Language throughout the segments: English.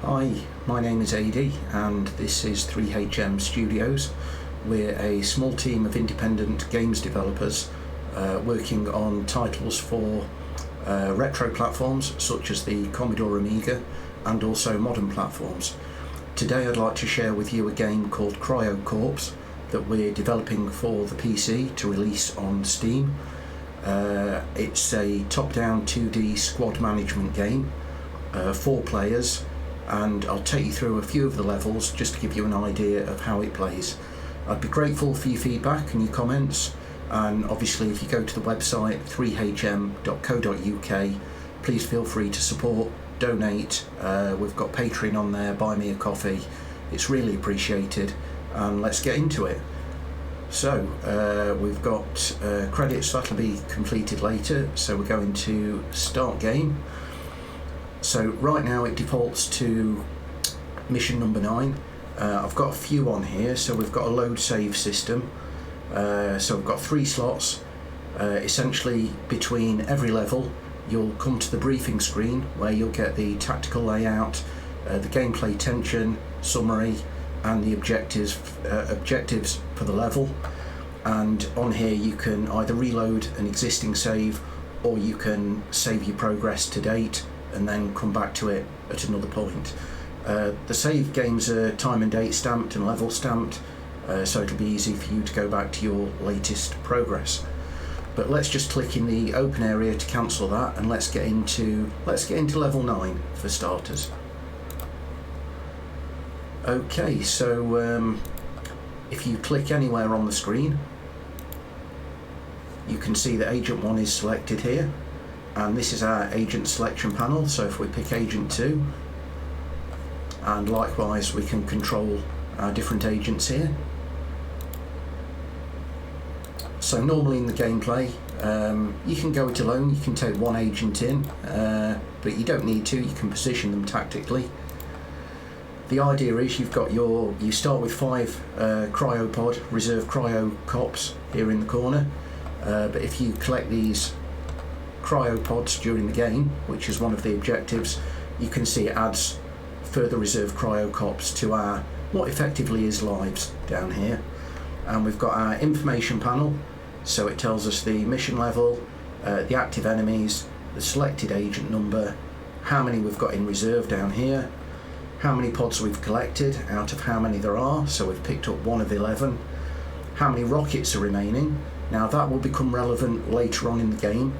Hi, my name is AD and this is 3HM Studios. We're a small team of independent games developers working on titles for retro platforms such as the Commodore Amiga and also modern platforms. Today I'd like to share with you a game called Cryo Corps that we're developing for the PC to release on Steam. It's a top-down 2D squad management game, 4 players, and I'll take you through a few of the levels just to give you an idea of how it plays. I'd be grateful for your feedback and your comments, and obviously if you go to the website 3hm.co.uk, please feel free to support, donate. We've got Patreon on there, buy me a coffee. It's really appreciated, and let's get into it. So we've got credits that'll be completed later, so we're going to start game. So right now it defaults to mission number 9. I've got a few on here, so we've got a load save system. So we've got 3 slots. Essentially between every level you'll come to the briefing screen where you'll get the tactical layout, the gameplay tension, summary and the objectives for the level. And on here you can either reload an existing save or you can save your progress to date and then come back to it at another point. The save games are time and date stamped and level stamped, so it'll be easy for you to go back to your latest progress. But let's just click in the open area to cancel that, and let's get into level 9 for starters. Okay, so if you click anywhere on the screen, you can see that Agent 1 is selected here. And this is our agent selection panel, so if we pick Agent 2, and likewise we can control our different agents here. So normally in the gameplay you can go it alone, you can take one agent in, but you don't need to, you can position them tactically. The idea is you start with 5 cryopod, reserve Cryo Cops here in the corner, but if you collect these cryopods during the game, which is one of the objectives, you can see it adds further reserve Cryo Cops to our what effectively is lives down here. And we've got our information panel, so it tells us the mission level, the active enemies, the selected agent number, how many we've got in reserve down here, how many pods we've collected out of how many there are, so we've picked up 1 of 11, how many rockets are remaining. Now that will become relevant later on in the game.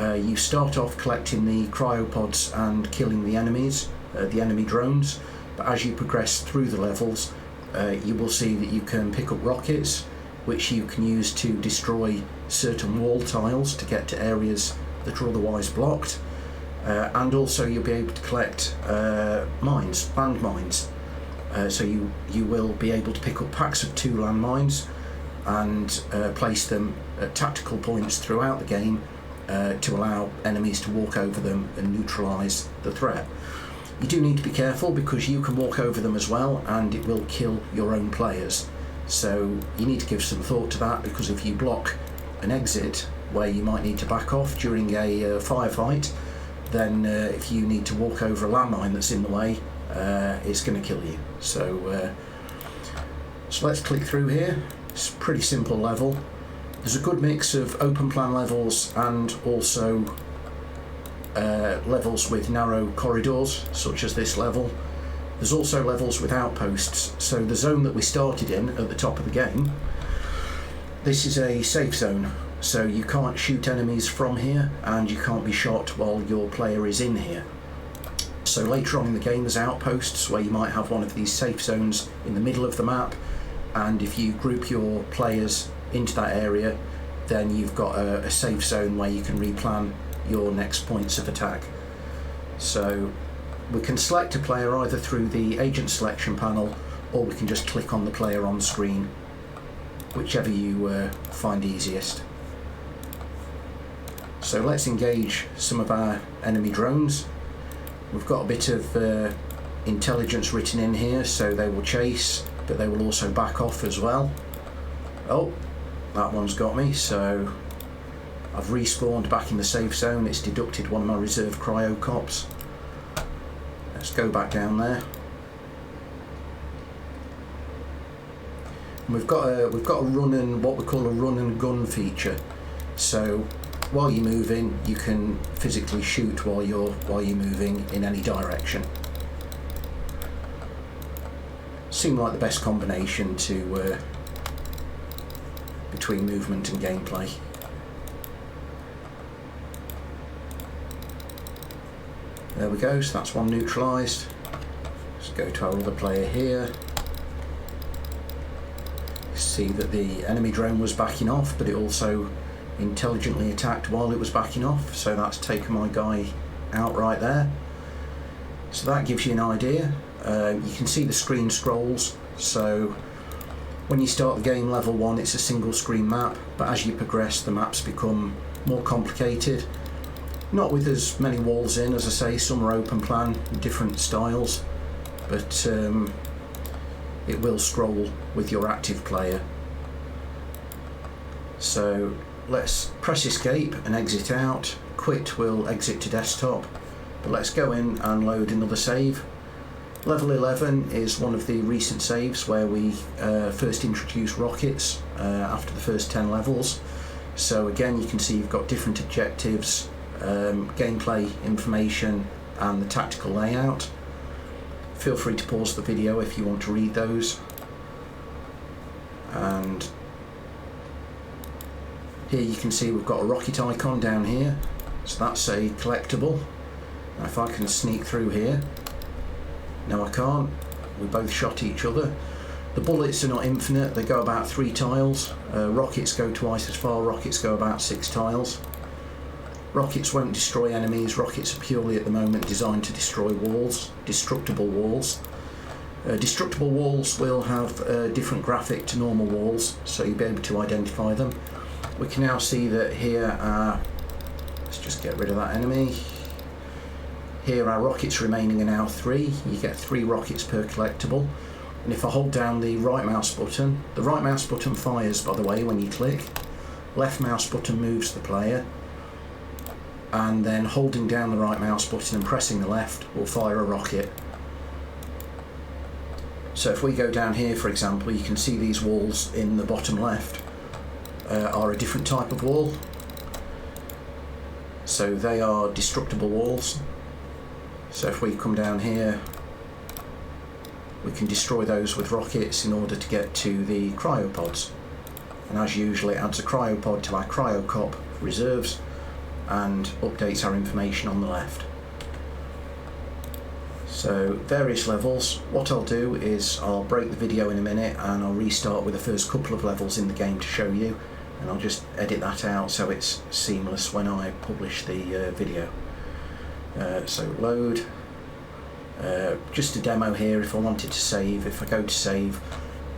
You start off collecting the cryopods and killing the enemies, the enemy drones, but as you progress through the levels you will see that you can pick up rockets which you can use to destroy certain wall tiles to get to areas that are otherwise blocked, and also you'll be able to collect mines, landmines. So you will be able to pick up packs of 2 landmines and place them at tactical points throughout the game to allow enemies to walk over them and neutralise the threat. You do need to be careful because you can walk over them as well and it will kill your own players. So you need to give some thought to that, because if you block an exit where you might need to back off during a firefight, then if you need to walk over a landmine that's in the way, it's going to kill you. So let's click through here. It's a pretty simple level. There's a good mix of open plan levels and also levels with narrow corridors, such as this level. There's also levels with outposts. So the zone that we started in at the top of the game, this is a safe zone. So you can't shoot enemies from here and you can't be shot while your player is in here. So later on in the game there's outposts where you might have one of these safe zones in the middle of the map, and if you group your players into that area, then you've got a safe zone where you can replan your next points of attack. So we can select a player either through the agent selection panel, or we can just click on the player on screen, whichever you find easiest. So let's engage some of our enemy drones. We've got a bit of intelligence written in here, so they will chase, but they will also back off as well. Oh, that one's got me, so I've respawned back in the safe zone. It's deducted one of my reserve Cryo Cops. Let's go back down there. And we've got a run and what we call a run and gun feature. So while you're moving, you can physically shoot while you're moving in any direction. Seemed like the best combination to between movement and gameplay. There we go, so that's one neutralised. Let's go to our other player here. See that the enemy drone was backing off, but it also intelligently attacked while it was backing off, so that's taken my guy out right there. So that gives you an idea. You can see the screen scrolls, so when you start the game level 1 it's a single screen map, but as you progress the maps become more complicated. Not with as many walls in, as I say, some are open plan, different styles, but it will scroll with your active player. So let's press escape and exit out. Quit will exit to desktop, but let's go in and load another save. Level 11 is one of the recent saves where we first introduced rockets after the first 10 levels. So again, you can see you've got different objectives, gameplay information and the tactical layout. Feel free to pause the video if you want to read those. And here you can see we've got a rocket icon down here, so that's a collectible. Now if I can sneak through here, no I can't, we both shot each other. The bullets are not infinite, they go about 3 tiles, rockets go twice as far, rockets go about 6 tiles. Rockets won't destroy enemies, rockets are purely at the moment designed to destroy walls, destructible walls. Destructible walls will have a different graphic to normal walls, so you'll be able to identify them. We can now see that here are, let's just get rid of that enemy. Here our rockets remaining are now 3, you get 3 rockets per collectible. And if I hold down the right mouse button fires by the way when you click, left mouse button moves the player, and then holding down the right mouse button and pressing the left will fire a rocket. So if we go down here for example, you can see these walls in the bottom left are a different type of wall. So they are destructible walls. So if we come down here, we can destroy those with rockets in order to get to the cryo pods. And as usual, it adds a cryo pod to our Cryo Cop reserves and updates our information on the left. So various levels. What I'll do is I'll break the video in a minute and I'll restart with the first couple of levels in the game to show you, and I'll just edit that out so it's seamless when I publish the video. So load, just a demo here if I wanted to save. If I go to save,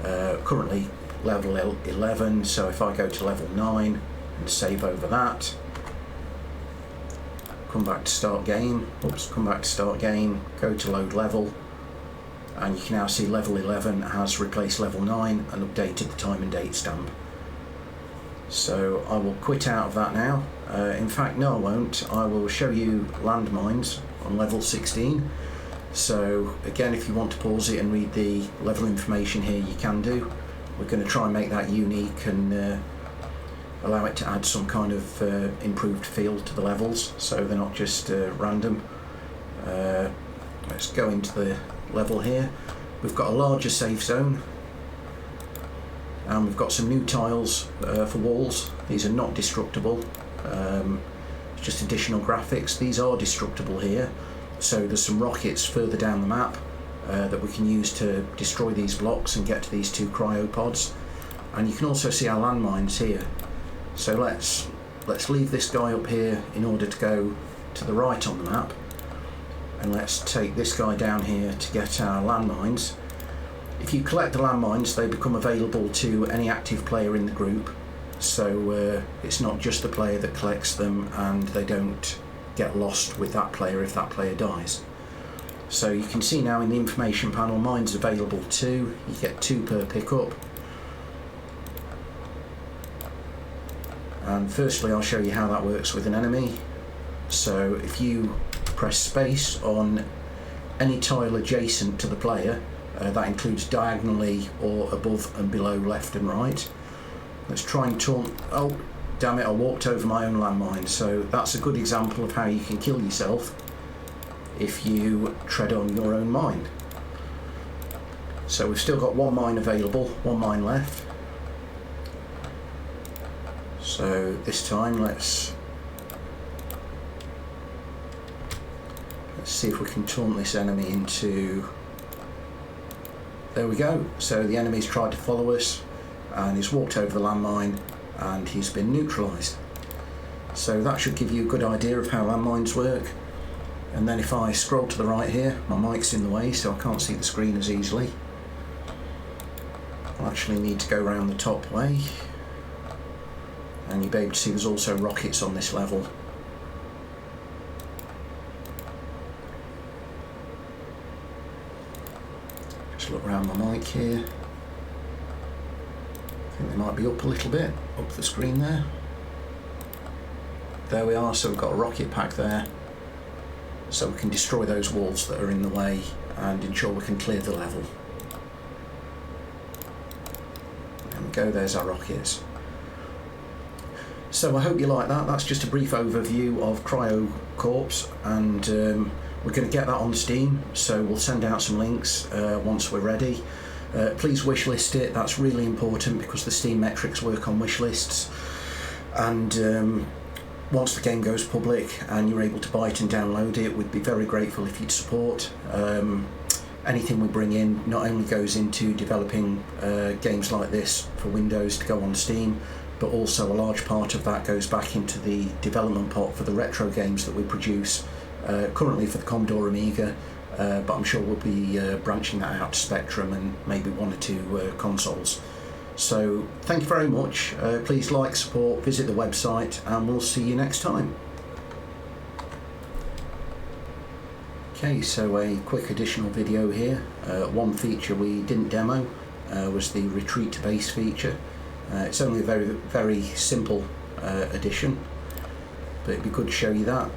currently level 11, so if I go to level 9 and save over that, come back to start game, go to load level, and you can now see level 11 has replaced level 9 and updated the time and date stamp. So I will quit out of that now. In fact, no I won't, I will show you landmines on level 16. So again, if you want to pause it and read the level information here, you can do. We're going to try and make that unique and allow it to add some kind of improved feel to the levels, so they're not just random. Let's go into the level here. We've got a larger safe zone, and we've got some new tiles for walls. These are not destructible, it's just additional graphics. These are destructible here, so there's some rockets further down the map that we can use to destroy these blocks and get to these 2 cryopods. And you can also see our landmines here. So let's leave this guy up here in order to go to the right on the map, and let's take this guy down here to get our landmines. If you collect the landmines, they become available to any active player in the group, so it's not just the player that collects them, and they don't get lost with that player if that player dies. So you can see now in the information panel, mines available 2, you get 2 per pickup. And firstly I'll show you how that works with an enemy. So if you press space on any tile adjacent to the player, that includes diagonally or above and below, left and right. Let's try and taunt. Oh, damn it, I walked over my own landmine. So that's a good example of how you can kill yourself if you tread on your own mine. So we've still got one mine available, one mine left. So this time let's see if we can taunt this enemy into... There we go. So the enemy's tried to follow us and he's walked over the landmine and he's been neutralised. So that should give you a good idea of how landmines work. And then if I scroll to the right here, my mic's in the way so I can't see the screen as easily. I'll actually need to go around the top way. And you'll be able to see there's also rockets on this level. Just look around my mic here. I think they might be up a little bit, up the screen there. There we are, so we've got a rocket pack there. So we can destroy those walls that are in the way and ensure we can clear the level. There we go, there's our rockets. So I hope you like that. That's just a brief overview of Cryo Corps, and we're going to get that on Steam, so we'll send out some links once we're ready. Please wishlist it, that's really important because the Steam metrics work on wishlists, and once the game goes public and you're able to buy it and download it, we'd be very grateful if you'd support. Anything we bring in not only goes into developing games like this for Windows to go on Steam, but also a large part of that goes back into the development pot for the retro games that we produce, currently for the Commodore Amiga, but I'm sure we'll be branching that out to Spectrum and maybe one or two consoles. So thank you very much. Please like, support, visit the website, and we'll see you next time. Okay, so a quick additional video here. One feature we didn't demo was the retreat to base feature. It's only a very simple addition, but it'd be good to show you that.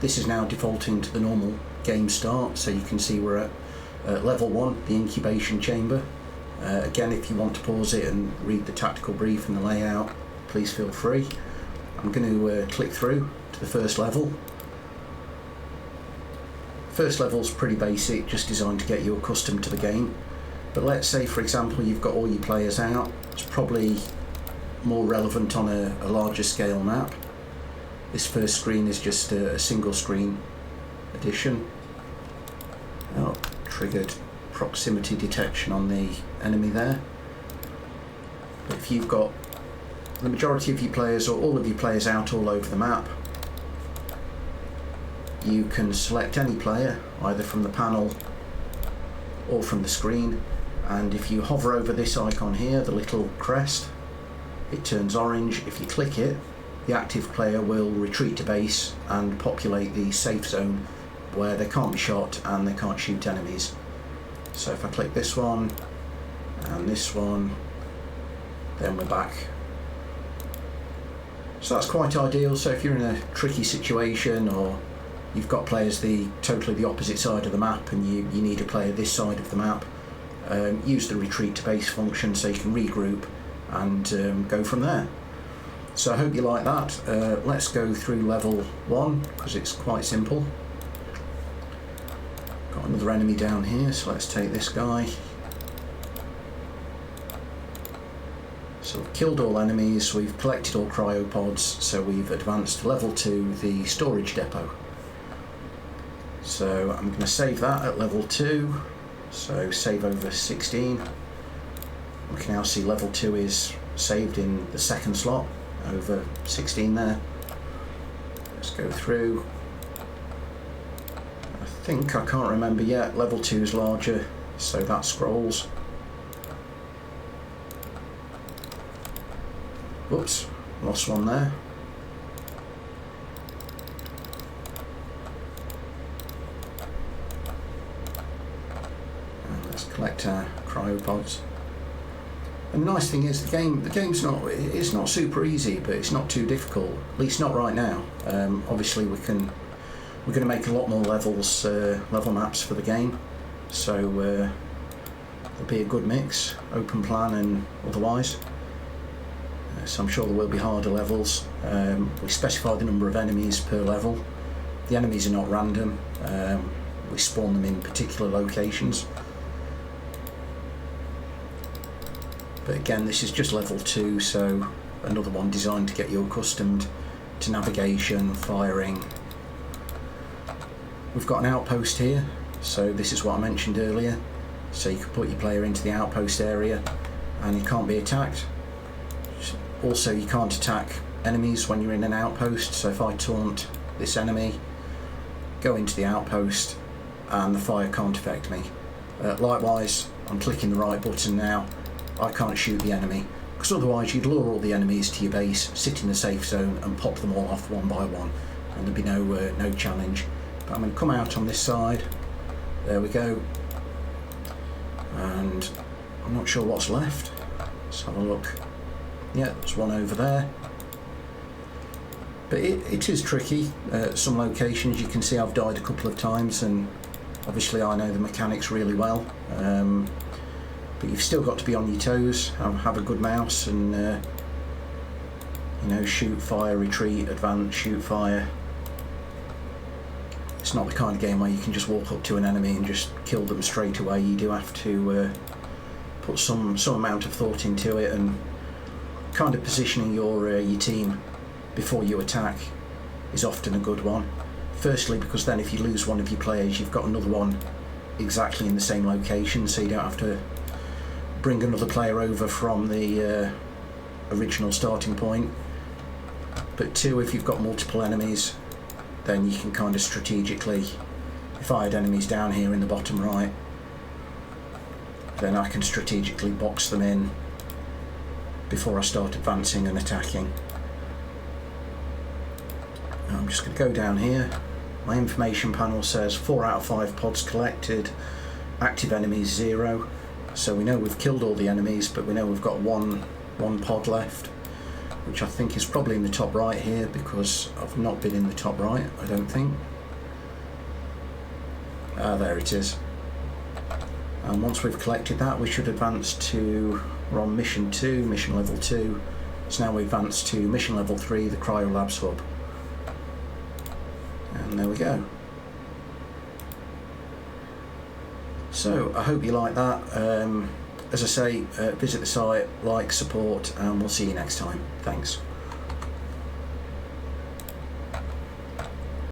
This is now defaulting to the normal game start, so you can see we're at level 1, the incubation chamber. Again, if you want to pause it and read the tactical brief and the layout, please feel free. I'm going to click through to the first level. First level's pretty basic, just designed to get you accustomed to the game. But let's say, for example, you've got all your players out. It's probably more relevant on a larger scale map. This first screen is just a single screen edition. Oh, triggered proximity detection on the enemy there. But if you've got the majority of your players or all of your players out all over the map, you can select any player either from the panel or from the screen, and if you hover over this icon here, the little crest, it turns orange. If you click it, the active player will retreat to base and populate the safe zone where they can't be shot and they can't shoot enemies. So if I click this one and this one, then we're back. So that's quite ideal. So if you're in a tricky situation, or you've got players totally the opposite side of the map and you need a player this side of the map, use the retreat to base function so you can regroup and go from there. So I hope you like that. Let's go through level 1 because it's quite simple. Got another enemy down here, so let's take this guy. So we've killed all enemies, we've collected all cryopods, so we've advanced to level 2, the storage depot. So I'm going to save that at level 2, so save over 16. We can now see level 2 is saved in the second slot, over 16 there. Let's go through. I can't remember yet, level 2 is larger, so that scrolls. Whoops, lost one there. And let's collect our cryopods. And the nice thing is the game's not super easy, but it's not too difficult, at least not right now. Obviously we can We're going to make a lot more levels, level maps for the game, so there'll be a good mix, open plan and otherwise. So I'm sure there will be harder levels. We specify the number of enemies per level. The enemies are not random. We spawn them in particular locations. But again, this is just level 2, so another one designed to get you accustomed to navigation, firing. We've got an outpost here, so this is what I mentioned earlier. So you can put your player into the outpost area and he can't be attacked. Also, you can't attack enemies when you're in an outpost, so if I taunt this enemy, go into the outpost and the fire can't affect me. Likewise, I'm clicking the right button now, I can't shoot the enemy, because otherwise you'd lure all the enemies to your base, sit in the safe zone and pop them all off one by one, and there'd be no challenge. But I'm going to come out on this side, there we go, and I'm not sure what's left. Let's have a look. Yeah, there's one over there. But it is tricky. Some locations you can see I've died a couple of times, and obviously I know the mechanics really well. But you've still got to be on your toes, have a good mouse, and you know, shoot, fire, retreat, advance, shoot, fire. It's not the kind of game where you can just walk up to an enemy and just kill them straight away. You do have to put some amount of thought into it, and kind of positioning your team before you attack is often a good one. Firstly, because then if you lose one of your players, you've got another one exactly in the same location, so you don't have to bring another player over from the original starting point. But two, if you've got multiple enemies, then you can kind of strategically, if I had enemies down here in the bottom right, then I can strategically box them in before I start advancing and attacking. I'm just going to go down here. My information panel says 4 out of 5 pods collected, active enemies 0. So we know we've killed all the enemies, but we know we've got one pod left, which I think is probably in the top right here, because I've not been in the top right, I don't think. There it is. And once we've collected that, we should advance to, we're on mission 2, mission level 2. So now we advance to mission level 3, the Cryo Labs hub. And there we go. So I hope you like that. As I say, visit the site, like, support, and we'll see you next time. Thanks.